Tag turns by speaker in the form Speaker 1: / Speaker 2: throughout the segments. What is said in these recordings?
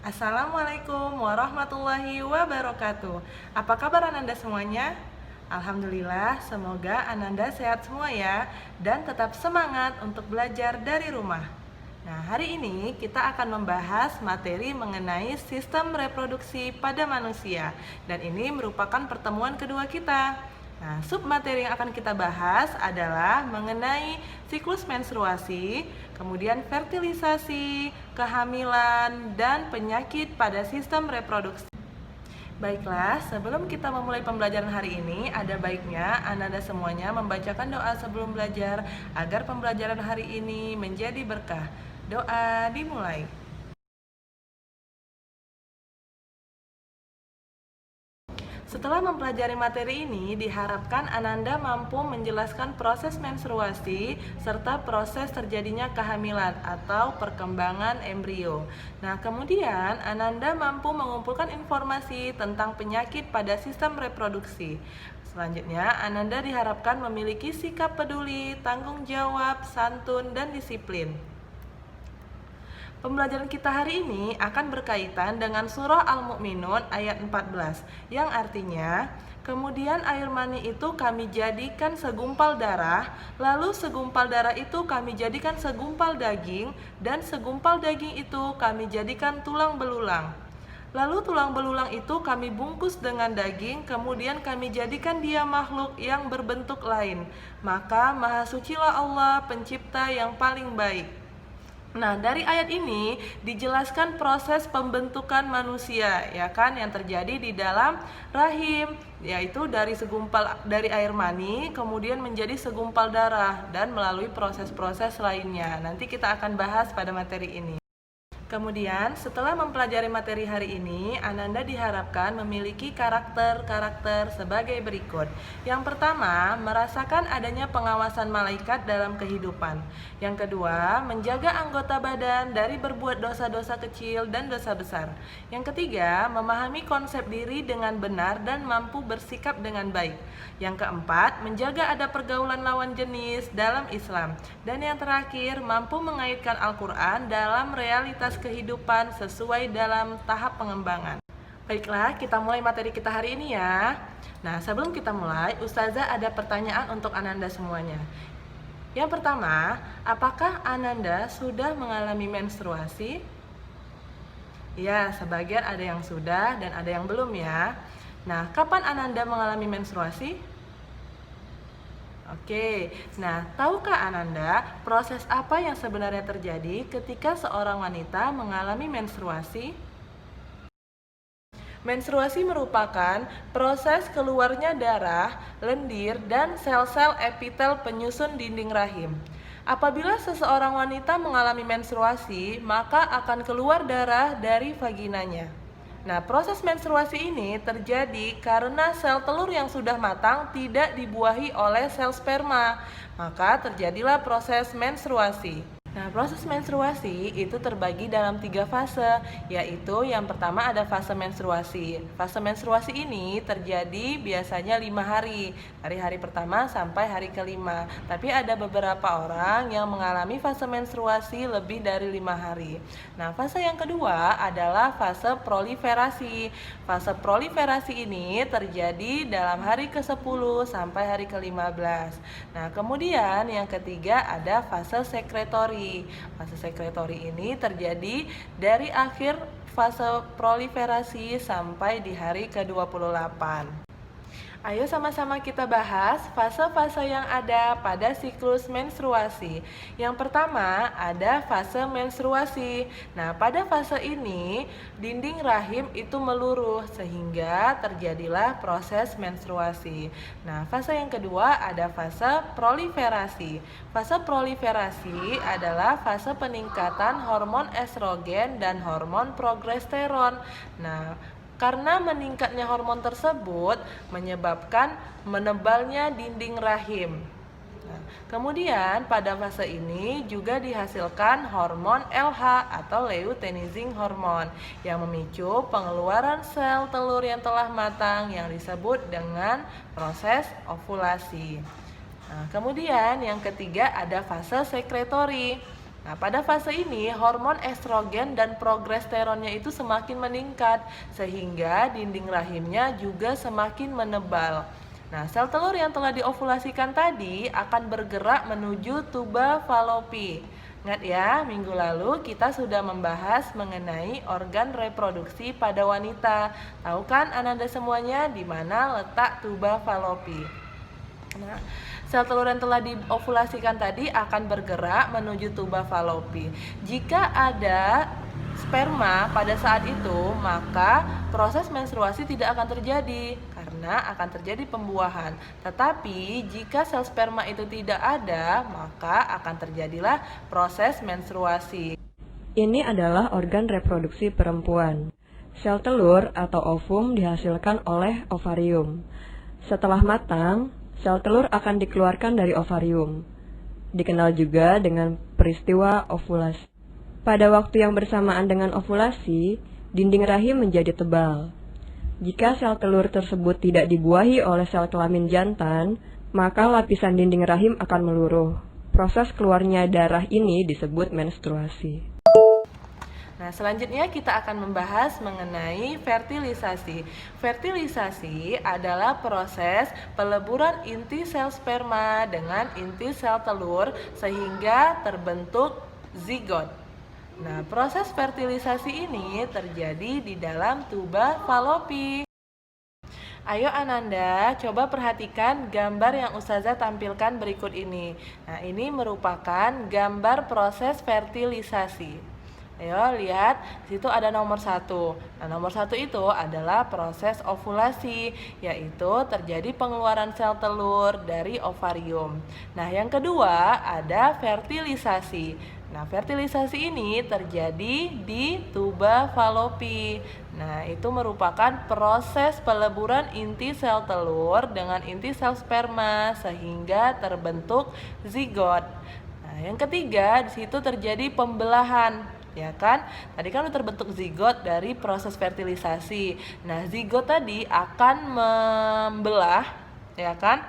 Speaker 1: Assalamualaikum warahmatullahi wabarakatuh. Apa kabar Ananda semuanya? Alhamdulillah, semoga Ananda sehat semua ya, dan tetap semangat untuk belajar dari rumah. Nah, hari ini kita akan membahas materi mengenai sistem reproduksi pada manusia, dan ini merupakan pertemuan kedua kita. Nah, submateri yang akan kita bahas adalah mengenai siklus menstruasi, kemudian fertilisasi, kehamilan, dan penyakit pada sistem reproduksi. Baiklah, sebelum kita memulai pembelajaran hari ini, ada baiknya Anda semuanya membacakan doa sebelum belajar agar pembelajaran hari ini menjadi berkah. Doa dimulai. Setelah mempelajari materi ini, diharapkan Ananda mampu menjelaskan proses menstruasi serta proses terjadinya kehamilan atau perkembangan embrio. Nah, kemudian Ananda mampu mengumpulkan informasi tentang penyakit pada sistem reproduksi. Selanjutnya, Ananda diharapkan memiliki sikap peduli, tanggung jawab, santun, dan disiplin. Pembelajaran kita hari ini akan berkaitan dengan surah Al-Mu'minun ayat 14 yang artinya, kemudian air mani itu kami jadikan segumpal darah, lalu segumpal darah itu kami jadikan segumpal daging, dan segumpal daging itu kami jadikan tulang belulang. Lalu tulang belulang itu kami bungkus dengan daging, kemudian kami jadikan dia makhluk yang berbentuk lain. Maka Maha Sucilah Allah, pencipta yang paling baik. Nah, dari ayat ini dijelaskan proses pembentukan manusia, ya kan, yang terjadi di dalam rahim, yaitu dari air mani kemudian menjadi segumpal darah dan melalui proses-proses lainnya. Nanti kita akan bahas pada materi ini. Kemudian, setelah mempelajari materi hari ini, Ananda diharapkan memiliki karakter-karakter sebagai berikut. Yang pertama, merasakan adanya pengawasan malaikat dalam kehidupan. Yang kedua, menjaga anggota badan dari berbuat dosa-dosa kecil dan dosa besar. Yang ketiga, memahami konsep diri dengan benar dan mampu bersikap dengan baik. Yang keempat, menjaga ada pergaulan lawan jenis dalam Islam. Dan yang terakhir, mampu mengaitkan Al-Quran dalam realitas kehidupan sesuai dalam tahap pengembangan. Baiklah, kita mulai materi kita hari ini ya. Nah, sebelum kita mulai, Ustazah ada pertanyaan untuk Ananda semuanya. Yang pertama, apakah Ananda sudah mengalami menstruasi? Ya, sebagian ada yang sudah dan ada yang belum ya. Nah, kapan Ananda mengalami menstruasi? Oke, nah tahukah Ananda proses apa yang sebenarnya terjadi ketika seorang wanita mengalami menstruasi? Menstruasi merupakan proses keluarnya darah, lendir, dan sel-sel epitel penyusun dinding rahim. Apabila seseorang wanita mengalami menstruasi, maka akan keluar darah dari vaginanya. Nah, proses menstruasi ini terjadi karena sel telur yang sudah matang tidak dibuahi oleh sel sperma, maka terjadilah proses menstruasi. Nah, proses menstruasi itu terbagi dalam 3 fase, yaitu yang pertama ada fase menstruasi. Fase menstruasi ini terjadi biasanya 5 hari, dari hari pertama sampai hari kelima. Tapi ada beberapa orang yang mengalami fase menstruasi lebih dari 5 hari. Nah, fase yang kedua adalah fase proliferasi. Fase proliferasi ini terjadi dalam hari ke-10 sampai hari ke-15. Nah, kemudian yang ketiga ada fase sekretori. Fase sekretori ini terjadi dari akhir fase proliferasi sampai di hari ke-28. Ayo sama-sama kita bahas fase-fase yang ada pada siklus menstruasi. Yang pertama ada fase menstruasi. Nah, pada fase ini dinding rahim itu meluruh sehingga terjadilah proses menstruasi. Nah, fase yang kedua ada fase proliferasi. Fase proliferasi adalah fase peningkatan hormon estrogen dan hormon progesteron. Nah, karena meningkatnya hormon tersebut menyebabkan menebalnya dinding rahim. Nah, kemudian pada fase ini juga dihasilkan hormon LH atau luteinizing hormone yang memicu pengeluaran sel telur yang telah matang yang disebut dengan proses ovulasi. Nah, kemudian yang ketiga ada fase sekretori. Nah, pada fase ini hormon estrogen dan progesteronnya itu semakin meningkat sehingga dinding rahimnya juga semakin menebal. Nah, sel telur yang telah diovulasikan tadi akan bergerak menuju tuba falopi. Ingat ya, minggu lalu kita sudah membahas mengenai organ reproduksi pada wanita. Tahu kan Ananda semuanya di mana letak tuba falopi? Nah, sel telur yang telah diovulasikan tadi akan bergerak menuju tuba falopi. Jika ada sperma pada saat itu, maka proses menstruasi tidak akan terjadi karena akan terjadi pembuahan. Tetapi jika sel sperma itu tidak ada, maka akan terjadilah proses menstruasi.
Speaker 2: Ini adalah organ reproduksi perempuan. Sel telur atau ovum dihasilkan oleh ovarium. Setelah matang, sel telur akan dikeluarkan dari ovarium. Dikenal juga dengan peristiwa ovulasi. Pada waktu yang bersamaan dengan ovulasi, dinding rahim menjadi tebal. Jika sel telur tersebut tidak dibuahi oleh sel kelamin jantan, maka lapisan dinding rahim akan meluruh. Proses keluarnya darah ini disebut menstruasi.
Speaker 1: Nah, selanjutnya kita akan membahas mengenai fertilisasi. Fertilisasi adalah proses peleburan inti sel sperma dengan inti sel telur sehingga terbentuk zigot. Nah, proses fertilisasi ini terjadi di dalam tuba falopi. Ayo Ananda, coba perhatikan gambar yang Ustazah tampilkan berikut ini. Nah, ini merupakan gambar proses fertilisasi. Ayo lihat, di situ ada nomor 1. Nah, nomor 1 itu adalah proses ovulasi, yaitu terjadi pengeluaran sel telur dari ovarium. Nah, yang kedua ada fertilisasi. Nah, fertilisasi ini terjadi di tuba falopi. Nah, itu merupakan proses peleburan inti sel telur dengan inti sel sperma sehingga terbentuk zigot. Nah, yang ketiga di situ terjadi pembelahan. Ya kan, tadi kan udah terbentuk zigot dari proses fertilisasi. Nah, zigot tadi akan membelah, ya kan,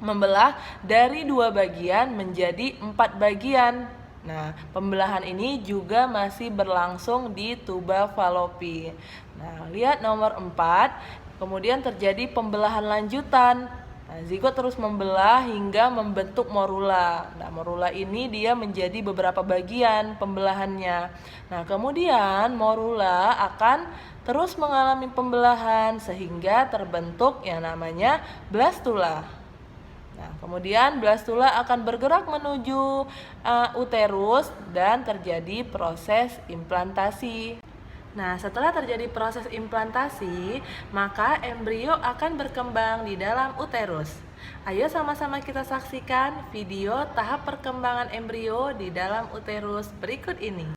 Speaker 1: membelah dari 2 bagian menjadi 4 bagian. Nah, pembelahan ini juga masih berlangsung di tuba falopi. Nah, lihat nomor 4, kemudian terjadi pembelahan lanjutan. Nah, zigot terus membelah hingga membentuk morula. Nah, morula ini dia menjadi beberapa bagian pembelahannya. Nah, kemudian morula akan terus mengalami pembelahan sehingga terbentuk yang namanya blastula. Nah, kemudian blastula akan bergerak menuju uterus dan terjadi proses implantasi. Nah, setelah terjadi proses implantasi, maka embrio akan berkembang di dalam uterus. Ayo sama-sama kita saksikan video tahap perkembangan embrio di dalam uterus berikut ini.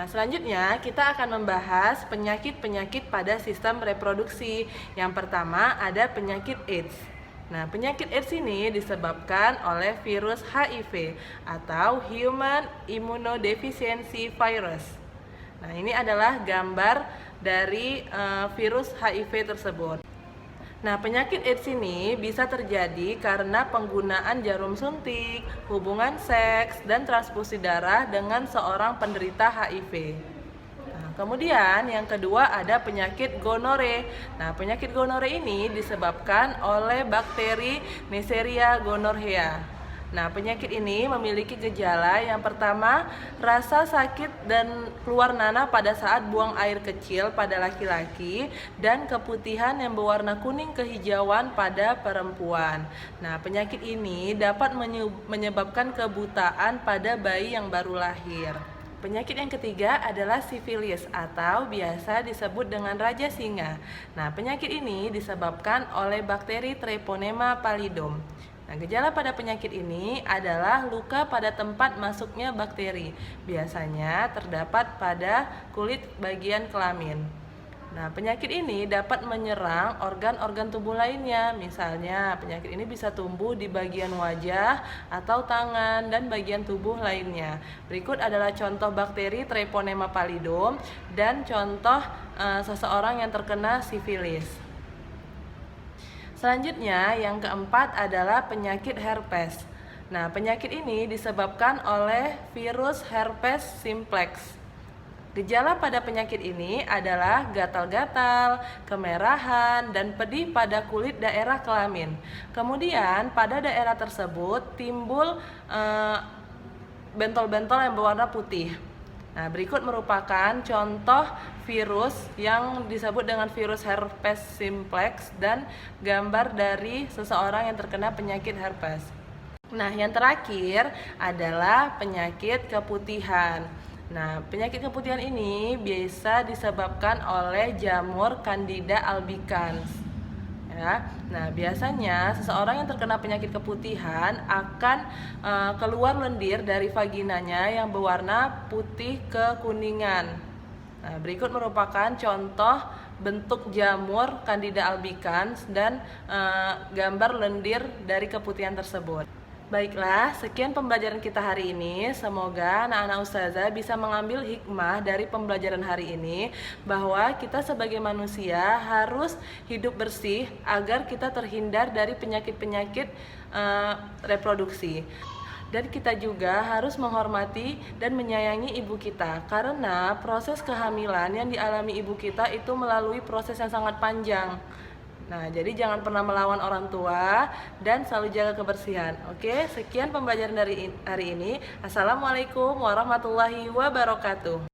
Speaker 1: Nah, selanjutnya kita akan membahas penyakit-penyakit pada sistem reproduksi. Yang pertama ada penyakit AIDS. Nah, penyakit AIDS ini disebabkan oleh virus HIV atau Human Immunodeficiency Virus. Nah, ini adalah gambar dari virus HIV tersebut. Nah, penyakit AIDS ini bisa terjadi karena penggunaan jarum suntik, hubungan seks, dan transfusi darah dengan seorang penderita HIV. Nah, kemudian yang kedua ada penyakit gonore. Nah, penyakit gonore ini disebabkan oleh bakteri Neisseria gonorrhea. Nah, penyakit ini memiliki gejala yang pertama, rasa sakit dan keluar nanah pada saat buang air kecil pada laki-laki dan keputihan yang berwarna kuning kehijauan pada perempuan. Nah, penyakit ini dapat menyebabkan kebutaan pada bayi yang baru lahir. Penyakit yang ketiga adalah sifilis atau biasa disebut dengan raja singa. Nah, penyakit ini disebabkan oleh bakteri Treponema pallidum. Nah, gejala pada penyakit ini adalah luka pada tempat masuknya bakteri. Biasanya terdapat pada kulit bagian kelamin. Nah, penyakit ini dapat menyerang organ-organ tubuh lainnya. Misalnya, penyakit ini bisa tumbuh di bagian wajah atau tangan dan bagian tubuh lainnya. Berikut adalah contoh bakteri Treponema pallidum dan contoh seseorang yang terkena sifilis. Selanjutnya, yang keempat adalah penyakit herpes. Nah, penyakit ini disebabkan oleh virus herpes simplex. Gejala pada penyakit ini adalah gatal-gatal, kemerahan, dan pedih pada kulit daerah kelamin. Kemudian, pada daerah tersebut timbul bentol-bentol yang berwarna putih. Nah, berikut merupakan contoh virus yang disebut dengan virus herpes simplex dan gambar dari seseorang yang terkena penyakit herpes. Nah, yang terakhir adalah penyakit keputihan. Nah, penyakit keputihan ini biasa disebabkan oleh jamur Candida albicans. Ya. Nah, biasanya seseorang yang terkena penyakit keputihan akan keluar lendir dari vaginanya yang berwarna putih kekuningan. Nah, berikut merupakan contoh bentuk jamur Candida albicans dan gambar lendir dari keputihan tersebut. Baiklah, sekian pembelajaran kita hari ini. Semoga anak-anak ustazah bisa mengambil hikmah dari pembelajaran hari ini bahwa kita sebagai manusia harus hidup bersih agar kita terhindar dari penyakit-penyakit reproduksi. Dan kita juga harus menghormati dan menyayangi ibu kita karena proses kehamilan yang dialami ibu kita itu melalui proses yang sangat panjang. Nah, jadi jangan pernah melawan orang tua dan selalu jaga kebersihan. Oke, sekian pembelajaran dari hari ini. Assalamualaikum warahmatullahi wabarakatuh.